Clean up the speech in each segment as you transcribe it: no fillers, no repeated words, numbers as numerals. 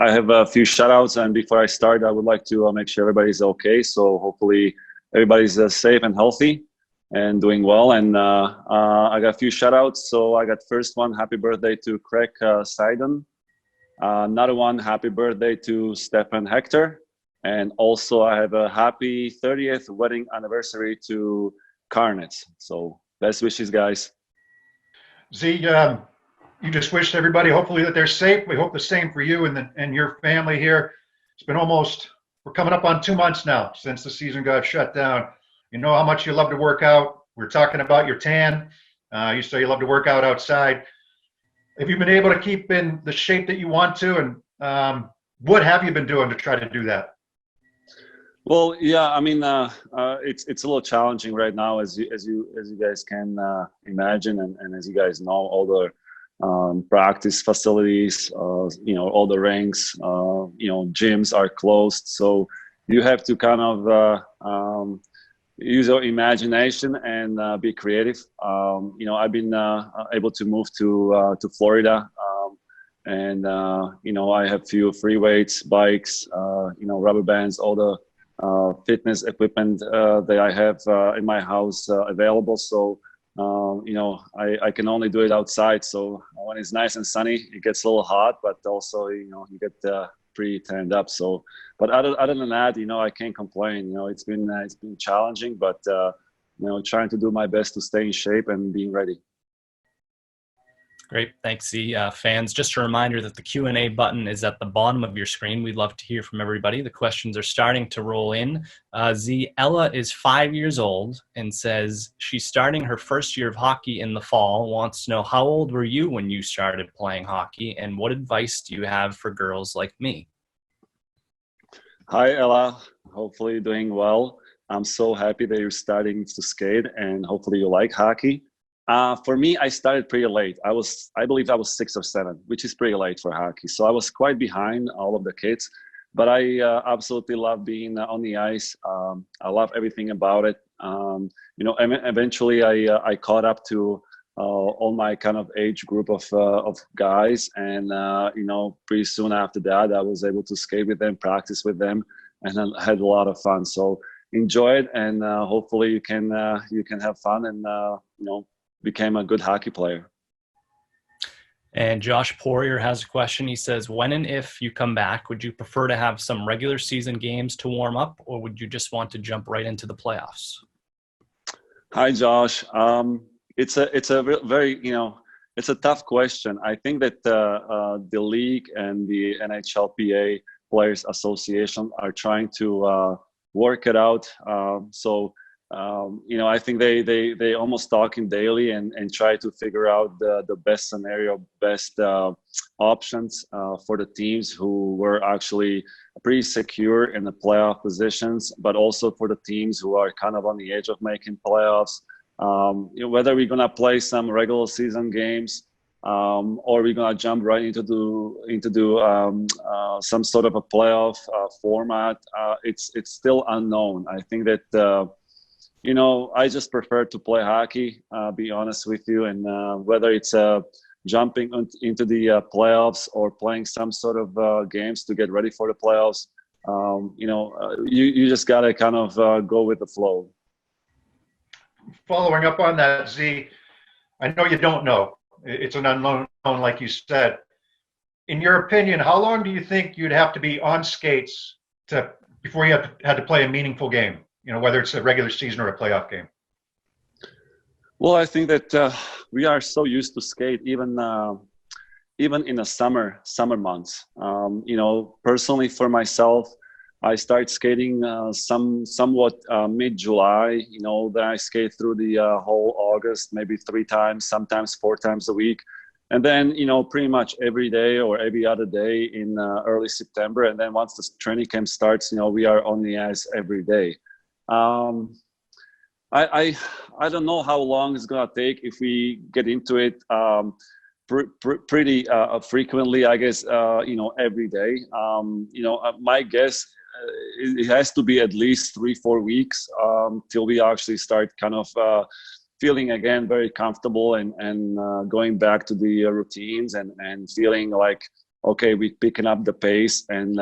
I have a few shout outs, and before I start, I would like to make sure everybody's okay. So hopefully everybody's safe and healthy and doing well. And I got a few shout outs. So I got first one, happy birthday to Craig Seiden. Another one, happy birthday to Stefan Hector. And also I have a happy 30th wedding anniversary to Carnet. So best wishes, guys. Z, you just wished everybody hopefully that they're safe. We hope the same for you and your family here. It's been we're coming up on 2 months now since the season got shut down. You know how much you love to work out. We're talking about your tan. You say you love to work out outside. Have you been able to keep in the shape that you want to? And what have you been doing to try to do that? Well, yeah, I mean, it's a little challenging right now, as you guys can imagine, and as you guys know, all the practice facilities, all the rinks, gyms are closed, so you have to kind of use your imagination and be creative. I've been able to move to Florida, and I have few free weights, bikes, rubber bands, all the fitness equipment that I have in my house available. So, I can only do it outside. So when it's nice and sunny, it gets a little hot, but also, you get pretty tanned up. So, but other than that, I can't complain. It's been challenging, but, trying to do my best to stay in shape and being ready. Great. Thanks, Z. Fans, just a reminder that the Q&A button is at the bottom of your screen. We'd love to hear from everybody. The questions are starting to roll in. Z, Ella is 5 years old and says she's starting her first year of hockey in the fall, wants to know, how old were you when you started playing hockey, and what advice do you have for girls like me? Hi, Ella. Hopefully you're doing well. I'm so happy that you're starting to skate, and hopefully you like hockey. For me, I started pretty late. I believe I was 6 or 7, which is pretty late for hockey. So I was quite behind all of the kids, but I absolutely love being on the ice. I love everything about it. Eventually I caught up to all my kind of age group of guys, and pretty soon after that, I was able to skate with them, practice with them, and I had a lot of fun. So enjoy it, and hopefully you can have fun and became a good hockey player. And Josh Poirier has a question. He says, when and if you come back, would you prefer to have some regular season games to warm up, or would you just want to jump right into the playoffs? Hi, Josh. It's a very, it's a tough question. I think that the league and the NHLPA Players Association are trying to work it out. I think they almost talking daily and try to figure out the best scenario, best options for the teams who were actually pretty secure in the playoff positions, but also for the teams who are kind of on the edge of making playoffs. Whether we're gonna play some regular season games or we're gonna jump right into some sort of a playoff format, it's still unknown. I think that. I just prefer to play hockey, be honest with you. And whether it's jumping into the playoffs or playing some sort of games to get ready for the playoffs, you just got to kind of go with the flow. Following up on that, Z, I know you don't know. It's an unknown, like you said. In your opinion, how long do you think you'd have to be on skates before you had to play a meaningful game? Whether it's a regular season or a playoff game? Well, I think that we are so used to skate, even in the summer months. Personally for myself, I started skating somewhat mid-July. Then I skate through the whole August, maybe 3 times, sometimes 4 times a week. And then, pretty much every day or every other day in early September. And then once the training camp starts, we are on the ice every day. I don't know how long it's gonna take if we get into it pretty frequently. I guess every day. My guess it has to be at least 3-4 weeks till we actually start kind of feeling again very comfortable and going back to the routines and feeling like okay, we're picking up the pace and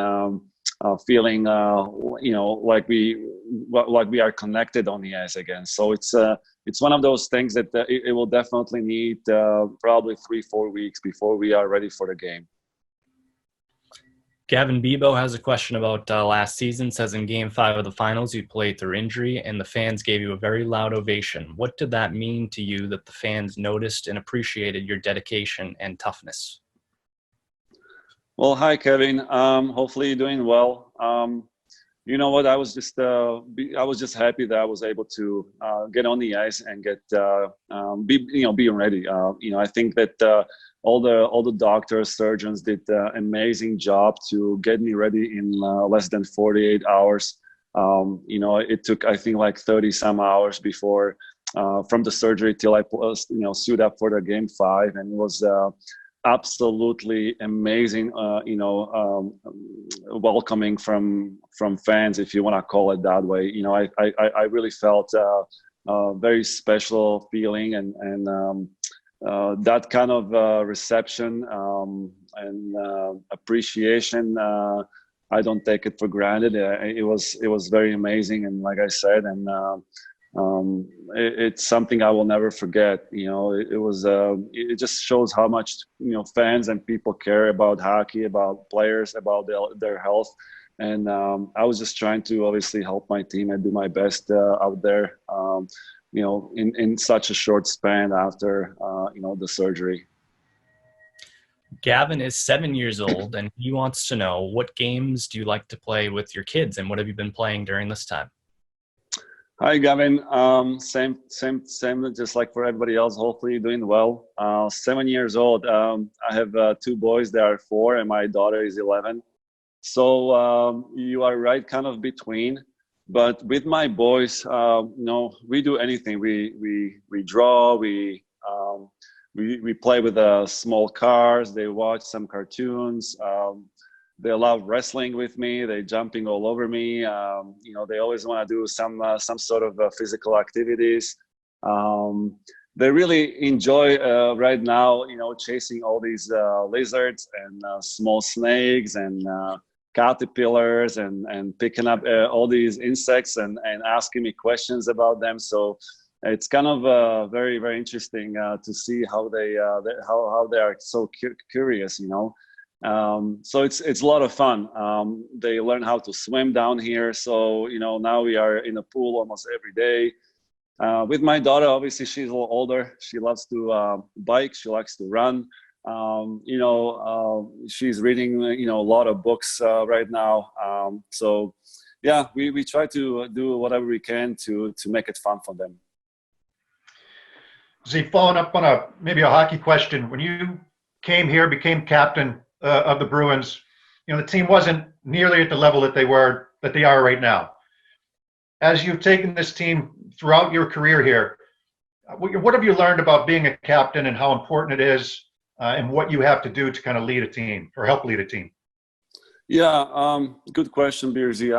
feeling like we are connected on the ice again. So it's one of those things that it will definitely need probably 3-4 weeks before we are ready for the game. Gavin Bebo has a question about last season. Says in Game 5 of the finals, you played through injury, and the fans gave you a very loud ovation. What did that mean to you that the fans noticed and appreciated your dedication and toughness? Well, hi, Kevin. Hopefully you're doing well. You know what? I was just happy that I was able to get on the ice and get being ready. I think that all the doctors, surgeons did an amazing job to get me ready in less than 48 hours. It took, I think, like 30 some hours before from the surgery till I suit up for the Game 5, and it was absolutely amazing, welcoming from fans, if you want to call it that way. I really felt a very special feeling, and that kind of reception and appreciation, I don't take it for granted. It was very amazing, and like I said, and it's something I will never forget. It just shows how much fans and people care about hockey, about players, about their health. And I was just trying to obviously help my team and do my best out there, in such a short span after the surgery. Gavin is 7 years old, and he wants to know, what games do you like to play with your kids, and what have you been playing during this time? Hi, Gavin. Same, just like for everybody else. Hopefully you're doing well. 7 years old. I have 2 boys. They are 4, and my daughter is 11. So you are right, kind of between. But with my boys, we do anything. We draw. We play with small cars. They watch some cartoons. They love wrestling with me. They're jumping all over me. They always want to do some sort of physical activities. They really enjoy right now, chasing all these lizards and small snakes and caterpillars and picking up all these insects and asking me questions about them. So it's kind of very, very interesting to see how they are so curious, So it's a lot of fun. They learn how to swim down here. So, now we are in a pool almost every day. With my daughter, obviously she's a little older. She loves to bike. She likes to run. She's reading, a lot of books right now. So yeah, we try to do whatever we can to make it fun for them. Z, following up on maybe a hockey question, when you came here, became captain of the Bruins, the team wasn't nearly at the level that they are right now. As you've taken this team throughout your career here, what have you learned about being a captain and how important it is, and what you have to do to kind of lead a team or help lead a team? Yeah, good question, Birzy.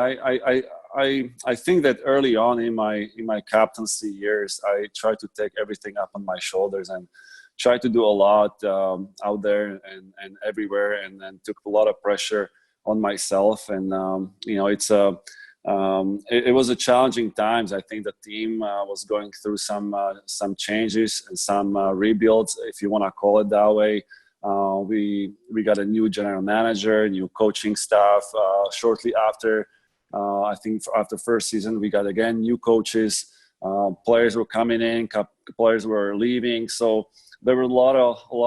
I think that early on in my captaincy years, I tried to take everything up on my shoulders and try to do a lot out there and everywhere, and then took a lot of pressure on myself. And it was a challenging times. I think the team was going through some changes and some rebuilds, if you want to call it that way. We got a new general manager, new coaching staff. Shortly after, I think after first season, we got again new coaches. Players were coming in, players were leaving. So there were a lot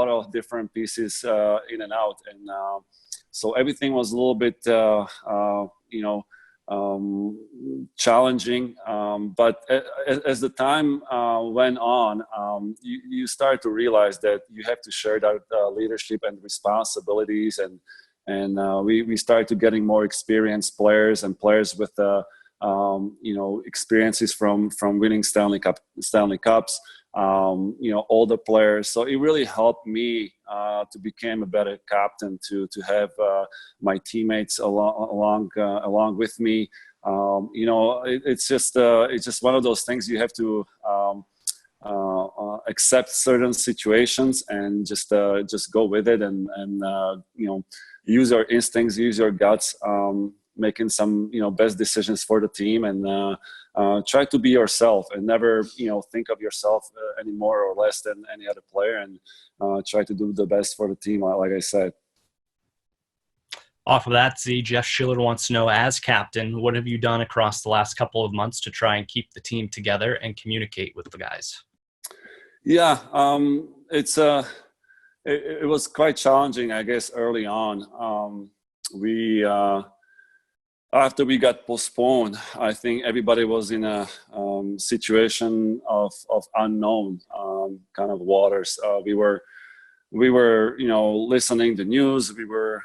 of different pieces in and out, and so everything was a little bit challenging. But as the time went on, you start to realize that you have to share that leadership and responsibilities, and we started to getting more experienced players and players with experiences from winning Stanley Cups. Older players. So it really helped me to become a better captain, to have my teammates along with me. It's just one of those things. You have to accept certain situations and just go with it, and use your instincts, use your guts, making some best decisions for the team, and try to be yourself and never think of yourself any more or less than any other player, and try to do the best for the team, like I said. Off of that, Z, Jeff Schiller wants to know, as captain, what have you done across the last couple of months to try and keep the team together and communicate with the guys? Yeah, it was quite challenging, I guess, early on. We after we got postponed, I think everybody was in a situation of unknown kind of waters. We were listening to news. We were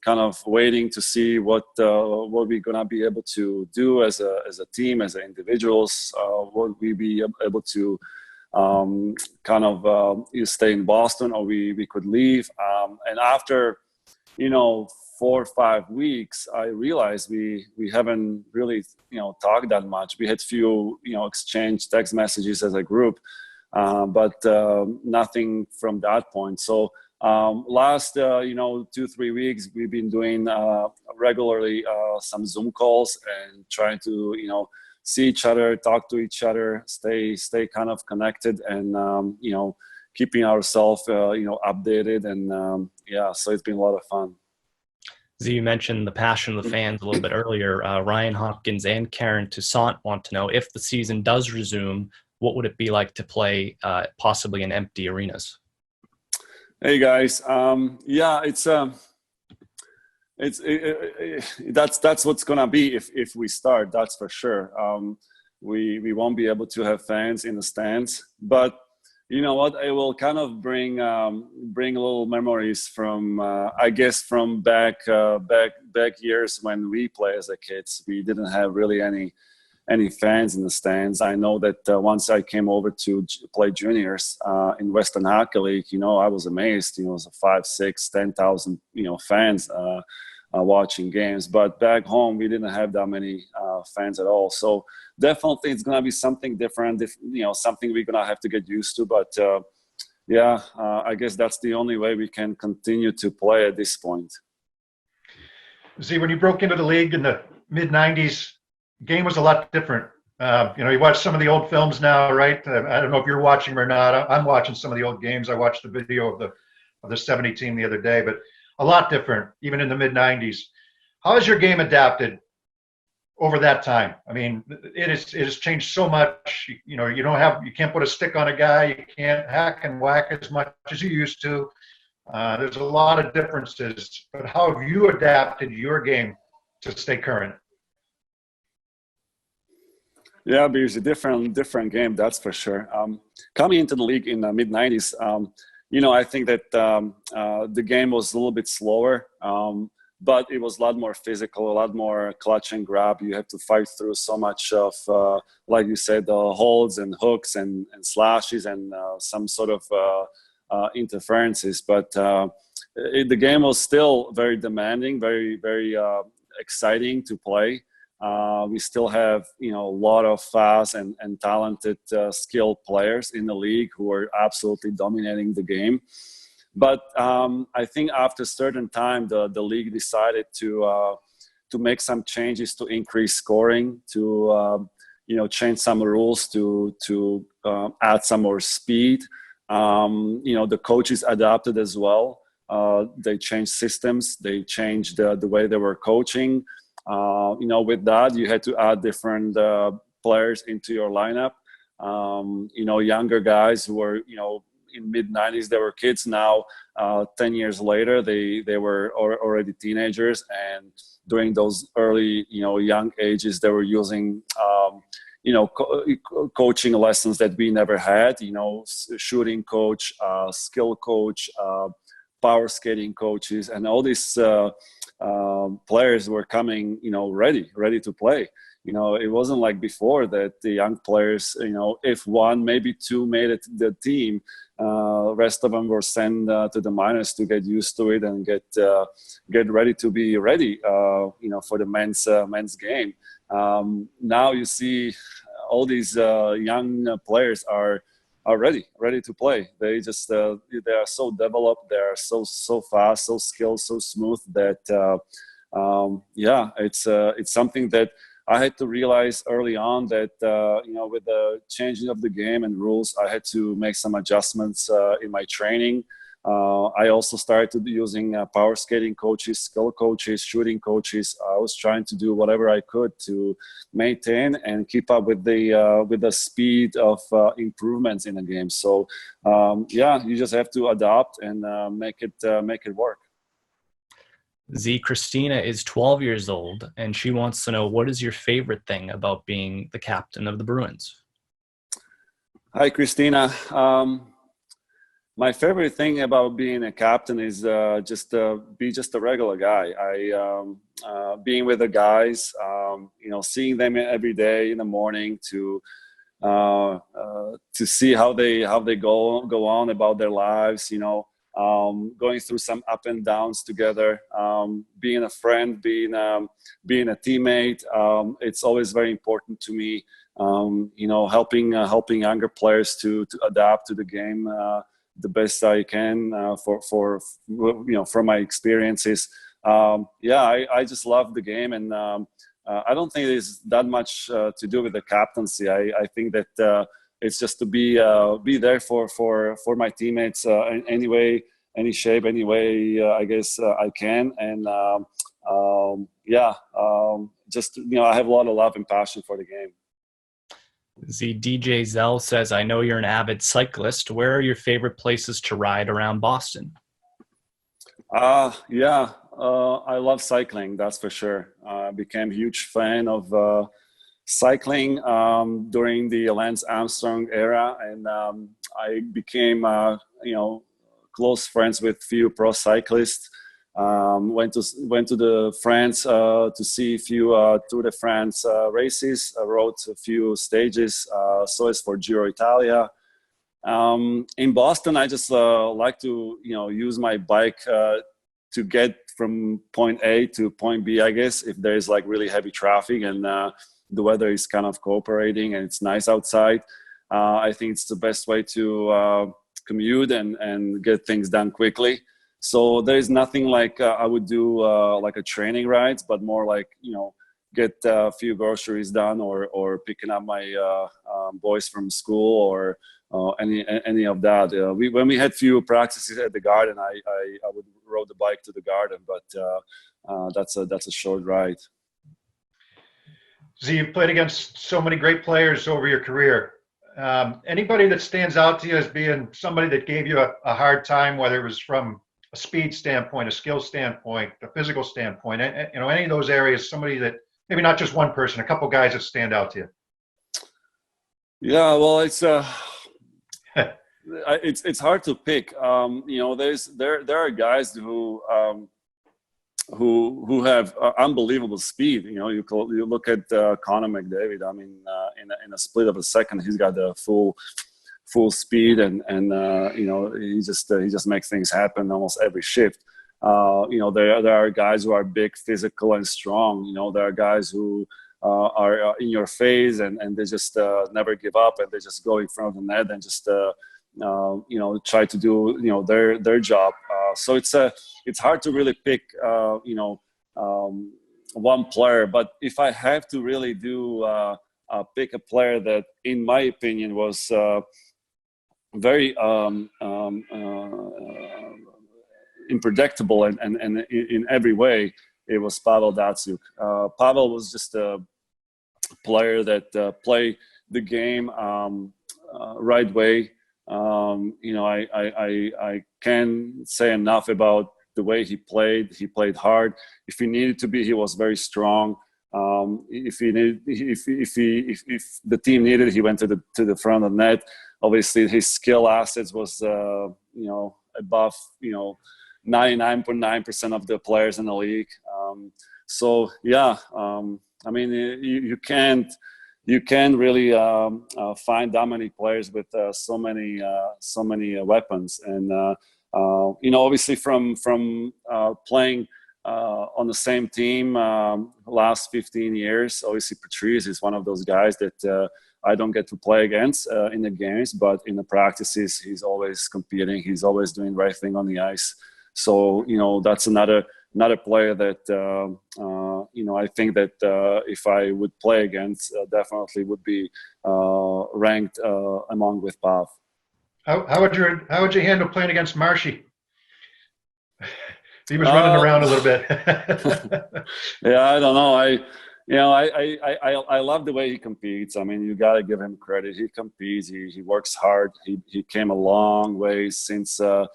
kind of waiting to see what we're gonna be able to do as a team, as individuals. Would we be able to kind of stay in Boston, or we could leave? And after 4 or 5 weeks, I realized we haven't really talked that much. We had few exchanged text messages as a group, but nothing from that point. So last 2-3 weeks, we've been doing regularly some Zoom calls and trying to see each other, talk to each other, stay kind of connected, and keeping ourselves updated, and so it's been a lot of fun. Z, you mentioned the passion of the fans a little bit earlier. Ryan Hopkins and Karen Toussaint want to know, if the season does resume, what would it be like to play possibly in empty arenas? Hey guys, that's what's gonna be if we start. That's for sure. We won't be able to have fans in the stands, but you know what? It will kind of bring little memories from I guess from back years when we play as a kids. We didn't have really any fans in the stands. I know that once I came over to play juniors in Western Hockey League, I was amazed. It was 5, 6, 10,000 fans watching games. But back home, we didn't have that many fans at all. So definitely, it's gonna be something different. Something we're gonna have to get used to. But I guess that's the only way we can continue to play at this point. See, when you broke into the league in the mid '90s, game was a lot different. You watch some of the old films now, right? I don't know if you're watching them or not. I'm watching some of the old games. I watched the video of the '70 team the other day, but a lot different, even in the mid '90s. How has your game adapted over that time? I mean, it has changed so much. You can't put a stick on a guy. You can't hack and whack as much as you used to. There's a lot of differences. But how have you adapted your game to stay current? Yeah, but it's a different game, that's for sure. Coming into the league in the mid '90s, I think that the game was a little bit slower, but it was a lot more physical, a lot more clutch and grab. You have to fight through so much of, like you said, holds and hooks and slashes and some sort of interferences. But the game was still very demanding, very, very exciting to play. We still have, a lot of fast and talented, skilled players in the league who are absolutely dominating the game. But I think after a certain time, the league decided to make some changes to increase scoring, to change some rules, to add some more speed. The coaches adapted as well. They changed systems. They changed the way they were coaching. With that, you had to add different players into your lineup. Younger guys who were, in mid '90s, they were kids. Now, 10 years later, they were already teenagers, and during those early, young ages, they were using, coaching lessons that we never had. Shooting coach, skill coach, power skating coaches, and all these players were coming, ready to play. It wasn't like before that the young players, if one, maybe two made it to the team, rest of them were sent to the minors to get used to it and get ready to be ready, for the men's game. Now you see all these young players are are ready to play. They just they are so developed, they are so fast, so skilled, so smooth that it's something that I had to realize early on that with the changing of the game and rules, I had to make some adjustments in my training. I also started using power skating coaches, skill coaches, shooting coaches. I was trying to do whatever I could to maintain and keep up with the speed of improvements in the game. So you just have to adapt and make it work. Z, Christina is 12 years old, and she wants to know, what is your favorite thing about being the captain of the Bruins? Hi, Christina. My favorite thing about being a captain is be just a regular guy. Being with the guys, seeing them every day in the morning to see how they go on about their lives. Going through some up and downs together, being a friend, being a teammate. It's always very important to me. Helping younger players to adapt to the game the best I can from my experiences. I just love the game, and I don't think there's that much to do with the captaincy. I think that it's just to be there for my teammates in any way, any shape, any way I guess I can, and I have a lot of love and passion for the game. The DJ Zell says, I know you're an avid cyclist. Where are your favorite places to ride around Boston? I love cycling, that's for sure. I became a huge fan of cycling during the Lance Armstrong era, and I became close friends with few pro cyclists. Went to the France to see a few Tour de France races. I rode a few stages. So is for Giro Italia. In Boston, I just like to use my bike to get from point A to point B. I guess if there is like really heavy traffic and the weather is kind of cooperating and it's nice outside, I think it's the best way to commute and get things done quickly. So there is nothing like I would do like a training ride, but more like get a few groceries done or picking up my boys from school or any of that. When we had few practices at the garden, I would ride the bike to the garden, but that's a short ride. Z, you've played against so many great players over your career. Anybody that stands out to you as being somebody that gave you a hard time, whether it was from a speed standpoint, a skill standpoint, a physical standpoint, any of those areas, somebody that maybe not just one person, a couple guys that stand out to you? Yeah, well, it's hard to pick. There are guys who have unbelievable speed. You look at Connor McDavid. I mean, in a split of a second, he's got the full speed, and he just makes things happen almost every shift. There are guys who are big, physical, and strong. There are guys who are in your face and they just never give up, and they just go in front of the net and just try to do their job. So it's hard to really pick one player. But if I have to really do pick a player that, in my opinion, was very unpredictable and in every way, it was Pavel Datsyuk. Pavel was just a player that played the game right way. I can't say enough about the way he played. He played hard. If he needed to be, he was very strong. If the team needed, he went to the front of the net. Obviously, his skill assets was above 99.9% of the players in the league. You can't really find that many players with so many weapons. And obviously from playing on the same team last 15 years. Obviously, Patrice is one of those guys that I don't get to play against in the games, but in the practices, he's always competing. He's always doing the right thing on the ice. So, that's another player that, I think that if I would play against, definitely would be ranked among with Pav. How would you handle playing against Marshy? He was running around a little bit. Yeah, I don't know. I love the way he competes. I mean, you got to give him credit. He competes. He works hard. He came a long way since I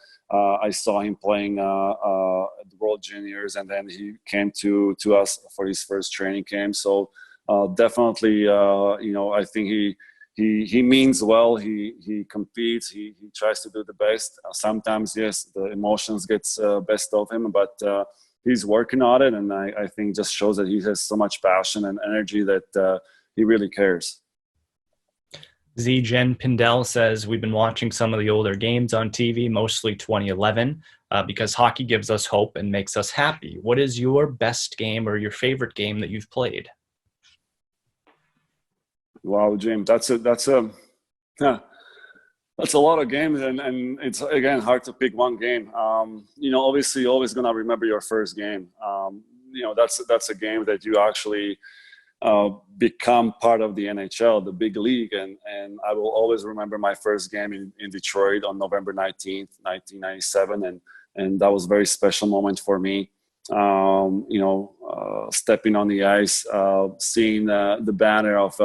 saw him playing at the World Juniors, and then he came to us for his first training camp. So definitely, I think he means well. He competes. He tries to do the best. Sometimes, yes, the emotions gets best of him, but he's working on it, and I think just shows that he has so much passion and energy that he really cares. Jen Pindell says, we've been watching some of the older games on TV, mostly 2011, because hockey gives us hope and makes us happy. What is your best game or your favorite game that you've played? Wow, Jim, that's a lot of games, and it's again hard to pick one game. Obviously, you're always gonna remember your first game. That's a game that you actually become part of the NHL, the big league, and I will always remember my first game in Detroit on November 19th, 1997, and that was a very special moment for me. Stepping on the ice, seeing the banner of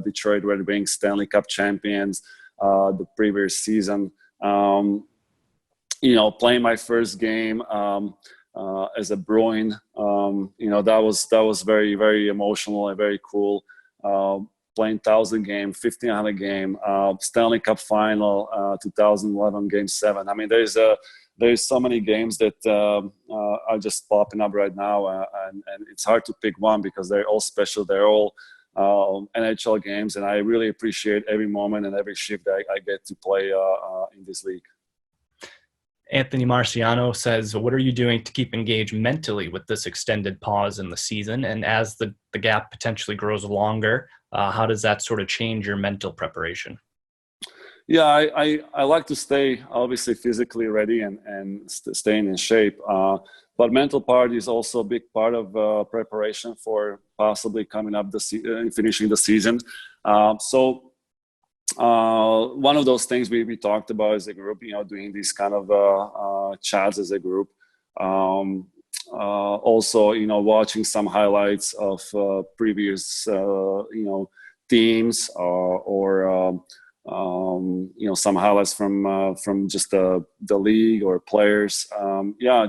Detroit Red Wings Stanley Cup champions the previous season. Playing my first game as a Bruin, that was very, very emotional and very cool. Playing 1,000 game, 1,500 game, Stanley Cup final, 2011 Game 7. I mean, there's so many games that are just popping up right now, and it's hard to pick one because they're all special. They're all NHL games, and I really appreciate every moment and every shift that I get to play in this league. Anthony Marciano says, what are you doing to keep engaged mentally with this extended pause in the season? And as the gap potentially grows longer, how does that sort of change your mental preparation? Yeah, I like to stay obviously physically ready and staying in shape. But mental part is also a big part of preparation for possibly coming up finishing the season. So one of those things we talked about as a group, doing these kind of chats as a group. Also, watching some highlights of previous, teams or some highlights from just the league or players.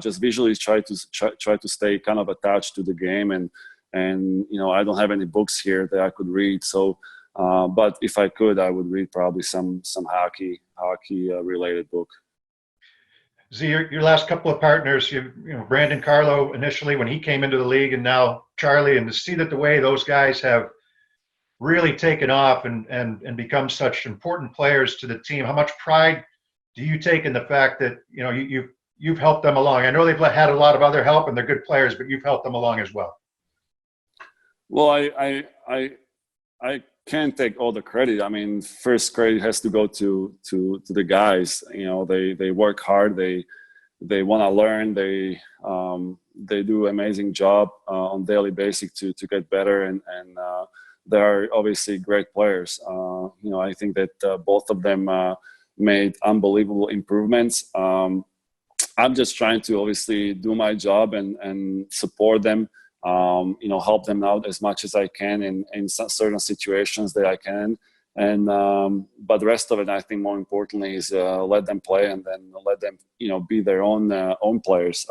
Just visually try to stay kind of attached to the game, and I don't have any books here that I could read. So, but if I could, I would read probably some hockey related book. Z, your last couple of partners, Brandon Carlo initially when he came into the league, and now Charlie, and to see that the way those guys have really taken off and become such important players to the team. How much pride do you take in the fact that you've helped them along? I know they've had a lot of other help and they're good players, but you've helped them along as well. Well, I can't take all the credit. I mean, first credit has to go to the guys. They work hard. They want to learn. They do an amazing job on daily basis to get better, and they are obviously great players. I think that both of them made unbelievable improvements. I'm just trying to obviously do my job and support them, help them out as much as I can in certain situations that I can. And but the rest of it, I think more importantly, is let them play and then let them, be their own players.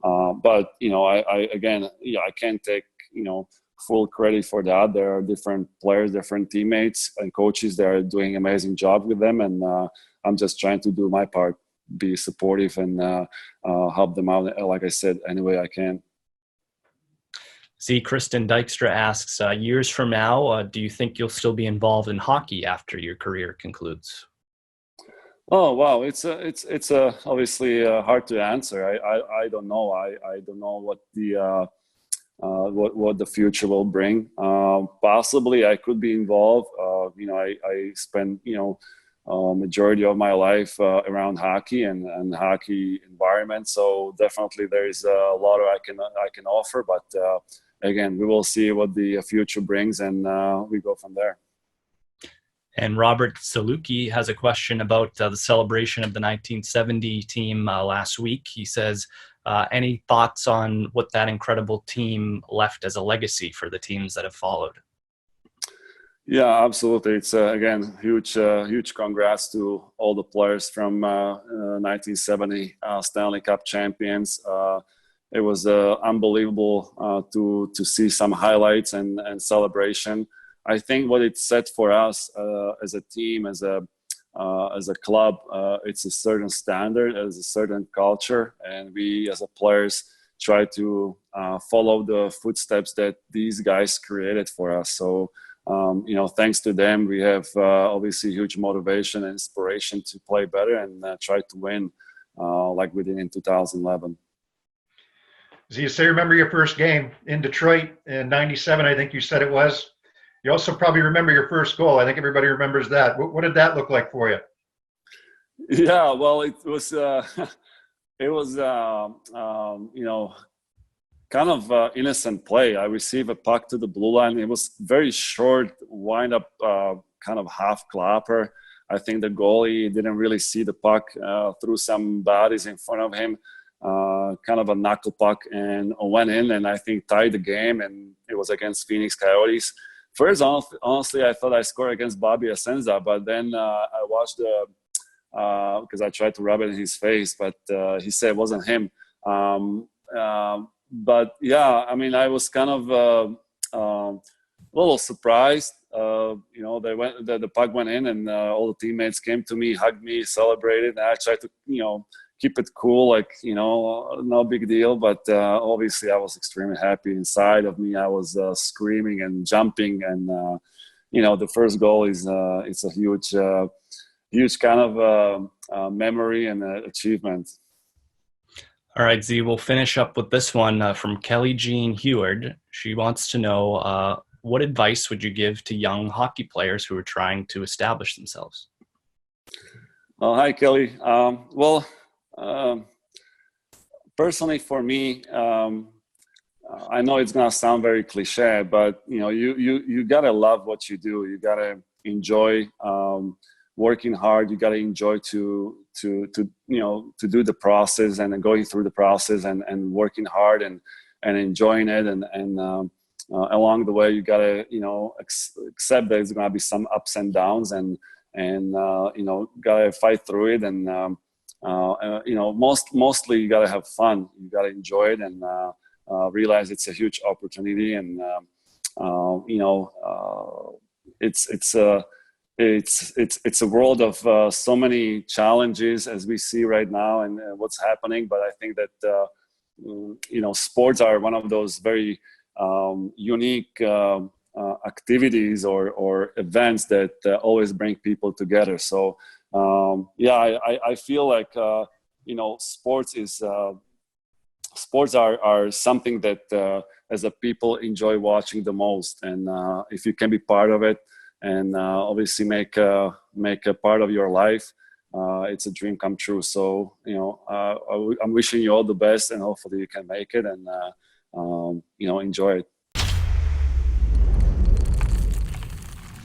But I can't take full credit for that. There are different players, different teammates and coaches that are doing an amazing job with them, and I'm just trying to do my part, be supportive and help them out, like I said, any way I can. See, Kristen Dykstra asks, years from now, do you think you'll still be involved in hockey after your career concludes? Oh wow, it's obviously hard to answer. I don't know. I don't know what the what the future will bring. Possibly I could be involved. I spent majority of my life around hockey and hockey environment. So definitely there is a lot I can offer. But again, we will see what the future brings, and we go from there. And Robert Saluki has a question about the celebration of the 1970 team last week. He says, any thoughts on what that incredible team left as a legacy for the teams that have followed? Yeah, absolutely. It's again huge congrats to all the players from 1970 Stanley Cup champions. It was unbelievable to see some highlights and celebration. I think what it set for us as a team, as a club, it's a certain standard, as a certain culture, and we as a players try to follow the footsteps that these guys created for us. So thanks to them, we have obviously huge motivation and inspiration to play better and try to win like we did in 2011. So you say remember your first game in Detroit in '97, I think you said it was. You also probably remember your first goal. I think everybody remembers that. What did that look like for you? Yeah, well, it was kind of innocent play. I received a puck to the blue line. It was very short, wind up, kind of half clapper. I think the goalie didn't really see the puck, threw some bodies in front of him, kind of a knuckle puck, and went in and I think tied the game. And it was against Phoenix Coyotes. First, honestly, I thought I scored against Bobby Asenza, but then I watched because I tried to rub it in his face, but he said it wasn't him. But yeah, I mean, I was kind of a little surprised. The puck went in, and all the teammates came to me, hugged me, celebrated. And I tried to, keep it cool, like, no big deal. But obviously, I was extremely happy. Inside of me, I was screaming and jumping. And the first goal is it's a huge kind of memory and achievement. All right, Z, we'll finish up with this one from Kelly Jean Heward. She wants to know, what advice would you give to young hockey players who are trying to establish themselves? Well, hi, Kelly. Personally for me, I know it's gonna sound very cliche, but you gotta love what you do. You gotta enjoy working hard. You gotta enjoy to do the process and going through the process and working hard and enjoying it and along the way you gotta accept that there's gonna be some ups and downs and gotta fight through it and mostly you gotta have fun. You gotta enjoy it and realize it's a huge opportunity and it's a world of so many challenges as we see right now and what's happening. But I think that sports are one of those very unique activities or events that always bring people together. So I feel like sports are something that as a people enjoy watching the most, and if you can be part of it and obviously make a part of your life, it's a dream come true. So I'm wishing you all the best, and hopefully you can make it and enjoy it.